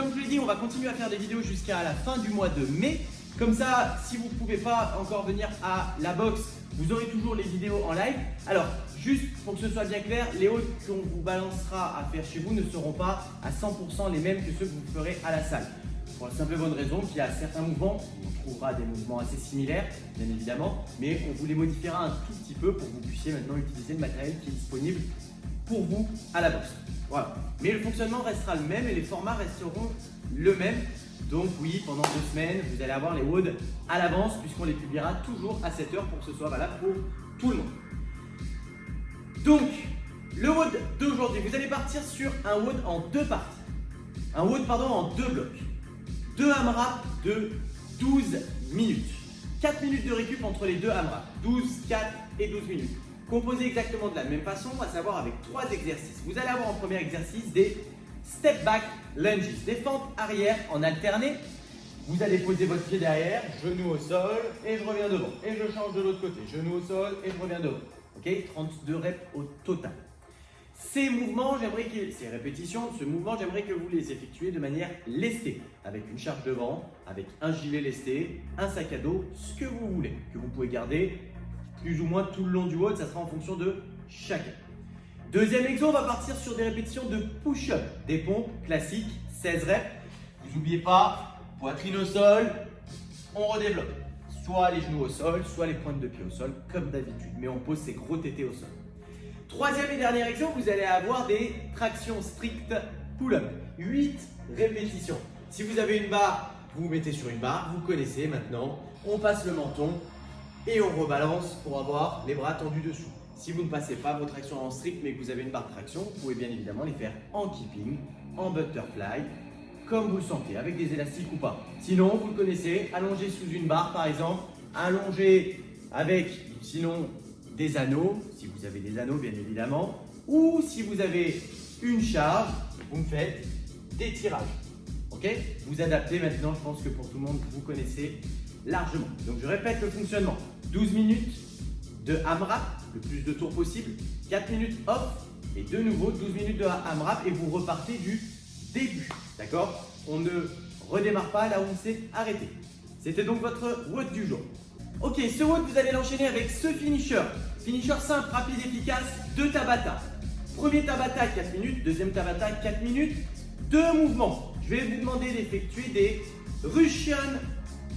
comme je l'ai dit, on va continuer à faire des vidéos jusqu'à la fin du mois de mai. Comme ça, si vous ne pouvez pas encore venir à la boxe, vous aurez toujours les vidéos en live. Alors, juste pour que ce soit bien clair, les hauts qu'on vous balancera à faire chez vous ne seront pas à 100% les mêmes que ceux que vous ferez à la salle. Pour la simple et bonne raison qu'il y a certains mouvements, on trouvera des mouvements assez similaires, bien évidemment, mais on vous les modifiera un tout petit peu pour que vous puissiez maintenant utiliser le matériel qui est disponible pour vous à la boxe. Voilà. Mais le fonctionnement restera le même et les formats resteront le même. Donc oui, pendant 2 semaines, vous allez avoir les WOD à l'avance puisqu'on les publiera toujours à 7 h pour que ce soit valable pour tout le monde. Donc, le WOD d'aujourd'hui, vous allez partir sur un WOD en 2 parties. Un WOD, en 2 blocs. 2 AMRAP de 12 minutes. 4 minutes de récup entre les 2 AMRAP. 12, 4 et 12 minutes. Composés exactement de la même façon, à savoir avec 3 exercices. Vous allez avoir en premier exercice des step back lunges, des fentes arrière en alterné. Vous allez poser votre pied derrière, genou au sol et je reviens devant. Et je change de l'autre côté, genou au sol et je reviens devant. Ok, 32 reps au total. Ces mouvements, ces répétitions, ce mouvement, j'aimerais que vous les effectuiez de manière lestée, avec une charge devant, avec un gilet lesté, un sac à dos, ce que vous voulez, que vous pouvez garder plus ou moins tout le long du WOD, ça sera en fonction de chacun. Deuxième exo, on va partir sur des répétitions de push-up, des pompes classiques, 16 reps. Vous n'oubliez pas, poitrine au sol, on redéveloppe. Soit les genoux au sol, soit les pointes de pied au sol, comme d'habitude, mais on pose ces gros tétés au sol. Troisième et dernier exo, vous allez avoir des tractions strictes pull-up, 8 répétitions. Si vous avez une barre, vous vous mettez sur une barre, vous connaissez maintenant, on passe le menton et on rebalance pour avoir les bras tendus dessous. Si vous ne passez pas vos tractions en strict mais que vous avez une barre de traction, vous pouvez bien évidemment les faire en keeping, en butterfly, comme vous le sentez, avec des élastiques ou pas. Sinon, vous le connaissez, allongé sous une barre par exemple, allongé avec sinon des anneaux, si vous avez des anneaux bien évidemment, ou si vous avez une charge, vous me faites des tirages. Ok? Vous adaptez maintenant, je pense que pour tout le monde, vous connaissez largement. Donc je répète le fonctionnement, 12 minutes de AMRAP, le plus de tours possible, 4 minutes off et de nouveau 12 minutes de AMRAP et vous repartez du début. D'accord? On ne redémarre pas là où on s'est arrêté. C'était donc votre WOD du jour. Ok, ce WOD, vous allez l'enchaîner avec ce finisher. Finisher simple, rapide, efficace, 2 Tabata. Premier Tabata, 4 minutes. Deuxième Tabata, 4 minutes. 2 mouvements. Je vais vous demander d'effectuer des Russian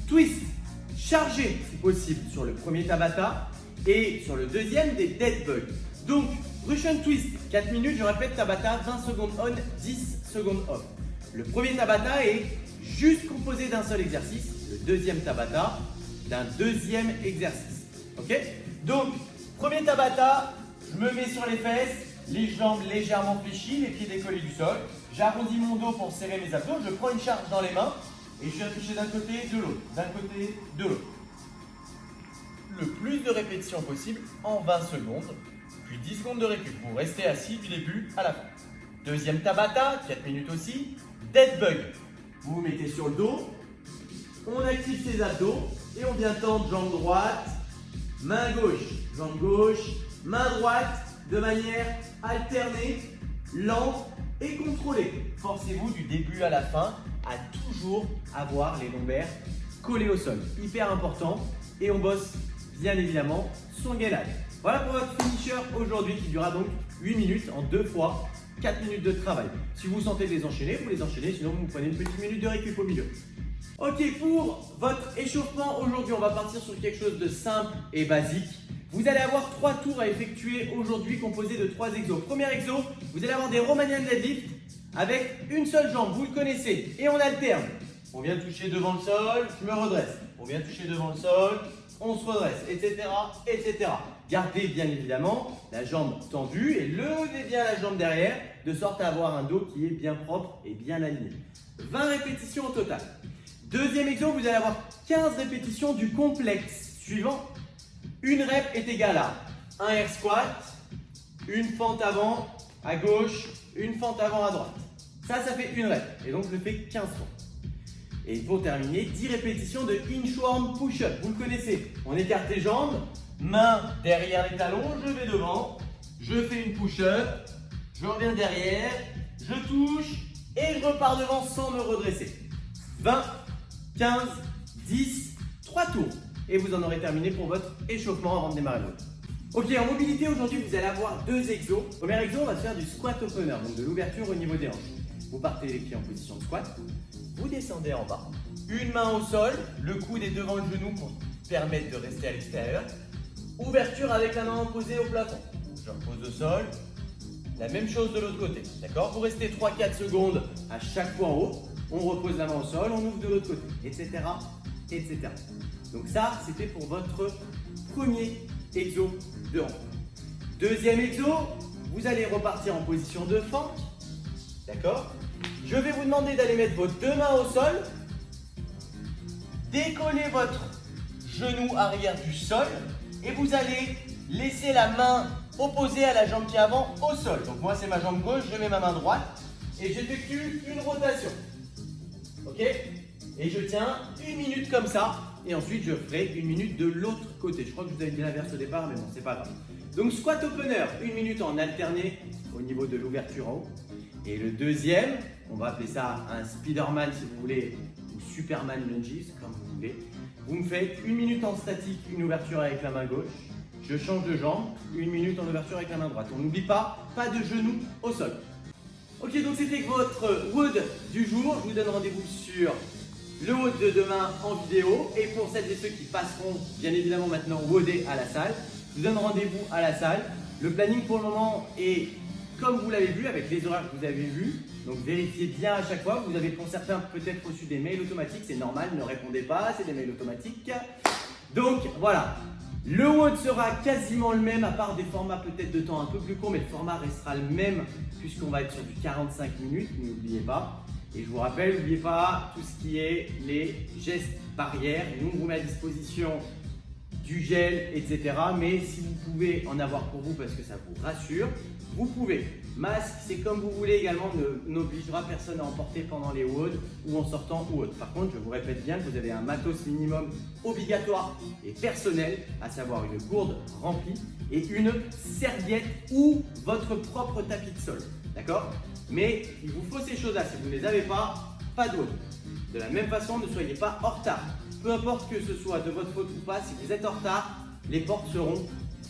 Twist chargés, si possible, sur le premier Tabata. Et sur le deuxième, des Dead Bugs. Donc, Russian Twist, 4 minutes. Je répète, Tabata, 20 secondes on, 10 secondes off. Le premier Tabata est juste composé d'un seul exercice. Le deuxième Tabata, d'un deuxième exercice. Ok? Donc, premier Tabata, je me mets sur les fesses, les jambes légèrement fléchies, les pieds décollés du sol. J'arrondis mon dos pour serrer mes abdos. Je prends une charge dans les mains et je viens toucher d'un côté, de l'autre, d'un côté, de l'autre. Le plus de répétitions possible en 20 secondes, puis 10 secondes de récup. Vous restez assis du début à la fin. Deuxième Tabata, 4 minutes aussi, Dead Bug. Vous vous mettez sur le dos, on active ses abdos et on vient tendre jambe droite, main gauche, main droite de manière alternée, lente et contrôlée. Forcez-vous du début à la fin à toujours avoir les lombaires collés au sol. Hyper important et on bosse bien évidemment son gainage. Voilà pour votre finisher aujourd'hui qui durera donc 8 minutes en 2 fois 4 minutes de travail. Si vous sentez de les enchaîner, vous les enchaînez, sinon vous prenez une petite minute de récup au milieu. Ok, pour votre échauffement aujourd'hui, on va partir sur quelque chose de simple et basique. Vous allez avoir 3 tours à effectuer aujourd'hui composés de 3 exos. Premier exo, vous allez avoir des Romanian deadlift avec une seule jambe, vous le connaissez, et on alterne. On vient toucher devant le sol, je me redresse. On vient toucher devant le sol, on se redresse, etc., etc. Gardez bien évidemment la jambe tendue et levez bien la jambe derrière de sorte à avoir un dos qui est bien propre et bien aligné. 20 répétitions au total. Deuxième exo, vous allez avoir 15 répétitions du complexe suivant. Une rep est égale à un air squat, une fente avant à gauche, une fente avant à droite. Ça fait une rep et donc je le fais 15 fois. Et pour terminer, 10 répétitions de inchworm push-up. Vous le connaissez, on écarte les jambes, main derrière les talons, je vais devant, je fais une push-up, je reviens derrière, je touche et je repars devant sans me redresser. 20, 15, 10, 3 tours. Et vous en aurez terminé pour votre échauffement avant de démarrer le WOD. Ok, en mobilité aujourd'hui, vous allez avoir 2 exos. Premier exo, on va faire du squat opener, donc de l'ouverture au niveau des hanches. Vous partez les pieds en position de squat, vous descendez en bas. Une main au sol, le coude est devant le genou pour permettre de rester à l'extérieur. Ouverture avec la main posée au plafond. Je repose au sol. La même chose de l'autre côté, d'accord? Vous restez 3-4 secondes à chaque fois en haut. On repose la main au sol, on ouvre de l'autre côté, etc., etc. Donc ça, c'était pour votre premier exo de hanche. Deuxième exo, vous allez repartir en position de fente, d'accord? Je vais vous demander d'aller mettre vos 2 mains au sol, décoller votre genou arrière du sol et vous allez laisser la main opposée à la jambe qui est avant au sol. Donc moi, c'est ma jambe gauche, je mets ma main droite et j'effectue une rotation. Ok? Et je tiens 1 minute comme ça. Et ensuite, je ferai 1 minute de l'autre côté. Je crois que je vous avais dit l'inverse au départ, mais bon, c'est pas grave. Donc, squat opener, 1 minute en alterné au niveau de l'ouverture en haut. Et le deuxième, on va appeler ça un Spiderman si vous voulez, ou Superman lunges, comme vous voulez. Vous me faites 1 minute en statique, une ouverture avec la main gauche. Je change de jambe, 1 minute en ouverture avec la main droite. On n'oublie pas de genou au sol. Ok, donc c'était votre WOD du jour. Je vous donne rendez-vous sur le WOD de demain en vidéo. Et pour celles et ceux qui passeront, bien évidemment, maintenant WODé à la salle, je vous donne rendez-vous à la salle. Le planning pour le moment est comme vous l'avez vu, avec les horaires que vous avez vus. Donc vérifiez bien à chaque fois. Vous avez pour certains peut-être reçu des mails automatiques. C'est normal, ne répondez pas, c'est des mails automatiques. Donc voilà. Le WOD sera quasiment le même, à part des formats peut-être de temps un peu plus courts, mais le format restera le même puisqu'on va être sur du 45 minutes, n'oubliez pas. Et je vous rappelle, n'oubliez pas tout ce qui est les gestes barrières. Nous, on vous met à disposition du gel, etc. Mais si vous pouvez en avoir pour vous parce que ça vous rassure, vous pouvez. Masque, c'est comme vous voulez également, n'obligera personne à en porter pendant les WOD ou en sortant ou autre. Par contre, je vous répète bien que vous avez un matos minimum obligatoire et personnel, à savoir une gourde remplie et une serviette ou votre propre tapis de sol. D'accord? Mais il vous faut ces choses-là. Si vous ne les avez pas de WOD. De la même façon, ne soyez pas en retard. Peu importe que ce soit de votre faute ou pas, si vous êtes en retard, les portes seront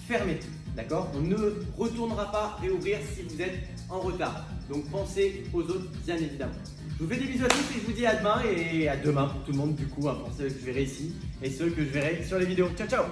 fermées. D'accord? On ne retournera pas réouvrir si vous êtes en retard. Donc pensez aux autres, bien évidemment. Je vous fais des bisous à tous et je vous dis à demain et à demain pour tout le monde du coup, hein, pour ceux que je verrai ici et ceux que je verrai sur les vidéos. Ciao, ciao!